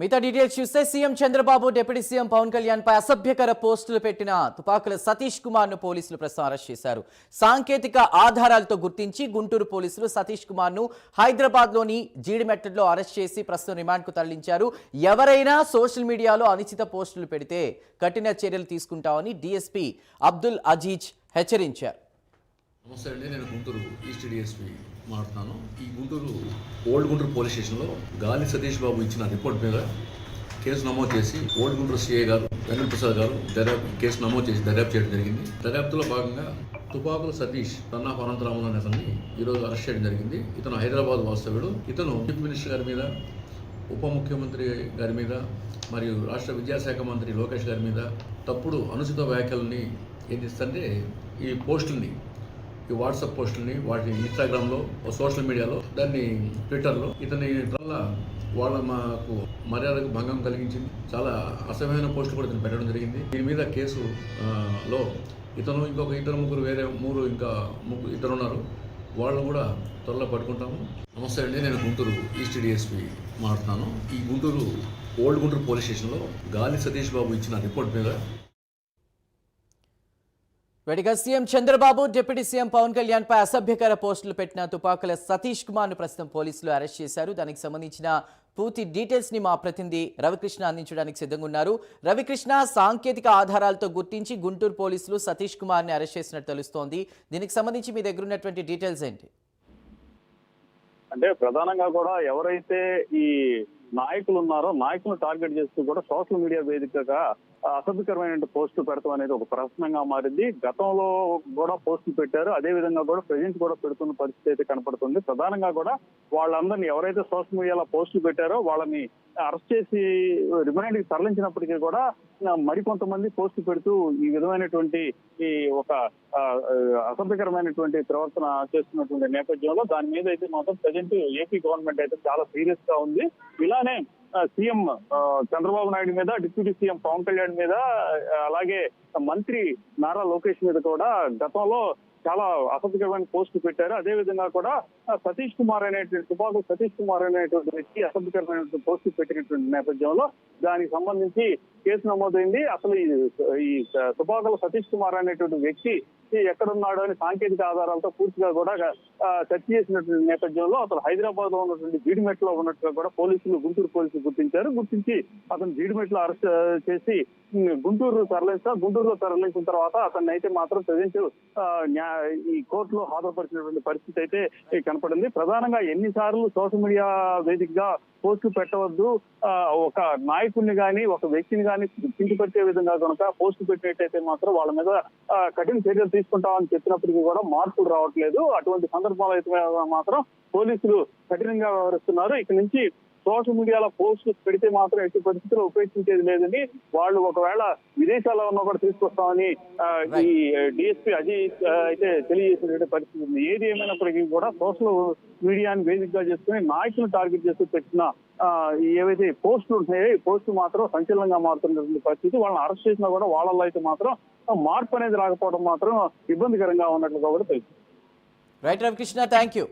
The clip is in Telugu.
మిగతా డీటెయిల్స్ చూస్తే CM Chandrababu deputy CM Pawan Kalyan పై అసభ్యకర పోస్టులు పెట్టిన తుపాకుల సతీష్ కుమార్ ను పోలీసులు ప్రస్తుతం అరెస్ట్ చేశారు. సాంకేతిక ఆధారాలతో గుర్తించి గుంటూరు పోలీసులు సతీష్ కుమార్ ను హైదరాబాద్ లోని జీడిమెట్టలో అరెస్ట్ చేసి ప్రస్తుతం రిమాండ్ కు తరలించారు. ఎవరైనా సోషల్ మీడియాలో అనుచిత పోస్టులు పెడితే కఠిన చర్యలు తీసుకుంటామని డీఎస్పీ అబ్దుల్ అజీజ్ హెచ్చరించారు. నమస్తే అండి, నేను గుంటూరు ఈస్ట్ డిఎస్పీ మాట్లాడుతున్నాను. ఈ గుంటూరు ఓల్డ్ గుంటూరు పోలీస్ స్టేషన్లో గాలి సతీష్ బాబు ఇచ్చిన రిపోర్ట్ మీద కేసు నమోదు చేసి ఓల్డ్ గుంటూరు సిఐ గారు వెంకటప్రసాద్ గారు కేసు నమోదు చేసి దర్యాప్తు చేయడం జరిగింది. దర్యాప్తులో భాగంగా తుపాకుల సతీష్ సన్నాఫ్ అనంతరామన్ అనే అతన్ని ఈరోజు అరెస్ట్ చేయడం జరిగింది. ఇతను హైదరాబాద్ వాస్తవ్యుడు. ఇతను చీఫ్ మినిస్టర్ గారి మీద, ఉప ముఖ్యమంత్రి గారి మీద మరియు రాష్ట్ర విద్యాశాఖ మంత్రి లోకేష్ గారి మీద తప్పుడు అనుచిత వ్యాఖ్యలని ఏం చేస్తుంటే ఈ పోస్టుల్ని, ఈ వాట్సాప్ పోస్టుల్ని, వాటిని ఇన్స్టాగ్రామ్లో, సోషల్ మీడియాలో, దాన్ని ట్విట్టర్లో ఇతని వల్ల వాళ్ళ మాకు మర్యాదకు భంగం కలిగించింది. చాలా అసహ్యమైన పోస్టులు కూడా ఇతను పెట్టడం జరిగింది. దీని మీద కేసులో ఇతను ఇంకొక ఇద్దరు ఉన్నారు. వాళ్ళను కూడా త్వరలో పట్టుకుంటాము. నమస్తే అండి, నేను గుంటూరు ఈస్ట్ డిఎస్పీ మాట్లాడుతున్నాను. ఈ గుంటూరు ఓల్డ్ గుంటూరు పోలీస్ స్టేషన్లో గాలి సతీష్ బాబు ఇచ్చిన రిపోర్ట్ మీద వేడిగా CM Chandrababu deputy CM Pawan Kalyan పై అసభ్యకర పోస్టులు పెట్టిన తుపాకుల సతీష్ కుమార్ ను ప్రస్తుతం పోలీసులు అరెస్ట్ చేశారు. దానికి సంబంధించిన పూర్తి డీటెయిల్స్ ని మా ప్రతినిధి రవికృష్ణ అందించడానికి సిద్ధంగా ఉన్నారు. రవికృష్ణ, సాంకేతిక ఆధారాలతో గుర్తించి గుంటూరు పోలీసులు సతీష్ కుమార్ ని అరెస్ట్ చేసినట్టు తెలుస్తోంది. దీనికి సంబంధించి మీ దగ్గర ఉన్నటువంటి డీటెయిల్స్ ఏంటి? అంటే ప్రధానంగా కూడా ఎవరైతే ఈ నాయకులు ఉన్నారో నాయకులను టార్గెట్ చేస్తూ కూడా సోషల్ మీడియా వేదికగా అసభ్యకరమైన పోస్టులు పెడతాం అనేది ఒక ప్రశ్నంగా మారింది. గతంలో కూడా పోస్టులు పెట్టారు, అదే విధంగా కూడా ప్రజెంట్ కూడా పెడుతున్న పరిస్థితి అయితే కనపడుతుంది. ప్రధానంగా కూడా వాళ్ళందరినీ ఎవరైతే సోషల్ మీడియాలో పోస్టులు పెట్టారో వాళ్ళని అరెస్ట్ చేసి రిమాండ్ కి తరలించినప్పటికీ కూడా మరికొంతమంది పోస్టులు పెడుతూ ఈ విధమైనటువంటి ఈ ఒక అసభ్యకరమైనటువంటి ప్రవర్తన చేస్తున్నటువంటి నేపథ్యంలో దాని మీద అయితే మాత్రం ప్రజెంట్ ఏపీ గవర్నమెంట్ అయితే చాలా సీరియస్ గా ఉంది. ఇలానే సీఎం చంద్రబాబు నాయుడు మీద, డిప్యూటీ సీఎం పవన్ కళ్యాణ్ మీద, అలాగే మంత్రి నారా లోకేష్ మీద కూడా గతంలో చాలా అసభ్యకరమైన పోస్టులు పెట్టారు. అదే విధంగా కూడా సతీష్ కుమార్ అనేటువంటి తుపాకు సతీష్ కుమార్ అనేటువంటి వ్యక్తి అసభ్యకరమైనటువంటి పోస్టులు పెట్టినటువంటి నేపథ్యంలో దానికి సంబంధించి కేసు నమోదైంది. అసలు ఈ తుపాకుల సతీష్ కుమార్ అనేటువంటి వ్యక్తి ఎక్కడున్నాడు అని సాంకేతిక ఆధారాలతో పూర్తిగా కూడా చర్చ చేసినటువంటి నేపథ్యంలో అతను హైదరాబాద్ లో ఉన్నటువంటి జీడిమెట్లో ఉన్నట్టుగా కూడా గుంటూరు పోలీసులు గుర్తించి అతను జీడిమెట్లో అరెస్ట్ చేసి గుంటూరులో తరలించిన తర్వాత అతన్ని అయితే మాత్రం ప్రజెంట్ ఈ కోర్టులో హాజరుపరిచినటువంటి పరిస్థితి అయితే కనపడింది. ప్రధానంగా ఎన్నిసార్లు సోషల్ మీడియా వేదికగా పోస్టులు పెట్టవద్దు, ఒక నాయకుడిని గాని ఒక వ్యక్తిని గాని కించపరిచే విధంగా కనుక పోస్టులు పెట్టినట్టయితే మాత్రం వాళ్ళ మీద కఠిన చర్యలు తీసుకుంటామని చెప్పినప్పటికీ కూడా మార్పులు రావట్లేదు. అటువంటి సందర్భాలు అయితే మాత్రం పోలీసులు కఠినంగా వ్యవహరిస్తున్నారు. ఇక నుంచి సోషల్ మీడియాలో పోస్టులు పెడితే మాత్రం ఎట్టి పరిస్థితుల్లో ఉపేక్షించేది లేదని, వాళ్ళు ఒకవేళ విదేశాల్లో ఉన్నా కూడా తీసుకొస్తామని ఈ డిఎస్పీ అజయ్ అయితే తెలియజేసినటువంటి పరిస్థితి ఉంది. ఏది ఏమైనప్పటికీ కూడా సోషల్ మీడియాని వేదికగా చేసుకుని నాయకులను టార్గెట్ చేస్తూ పెట్టిన ఏవైతే పోస్టులు ఉంటాయో ఈ పోస్టులు మాత్రం సంచలనంగా మారుతున్నటువంటి పరిస్థితి. వాళ్ళని అరెస్ట్ చేసినా కూడా వాళ్ళల్లో అయితే మాత్రం మార్పు అనేది రాకపోవడం మాత్రం ఇబ్బందికరంగా ఉన్నట్లుగా కూడా తెలుసు. Right Ravikrishna, thank you.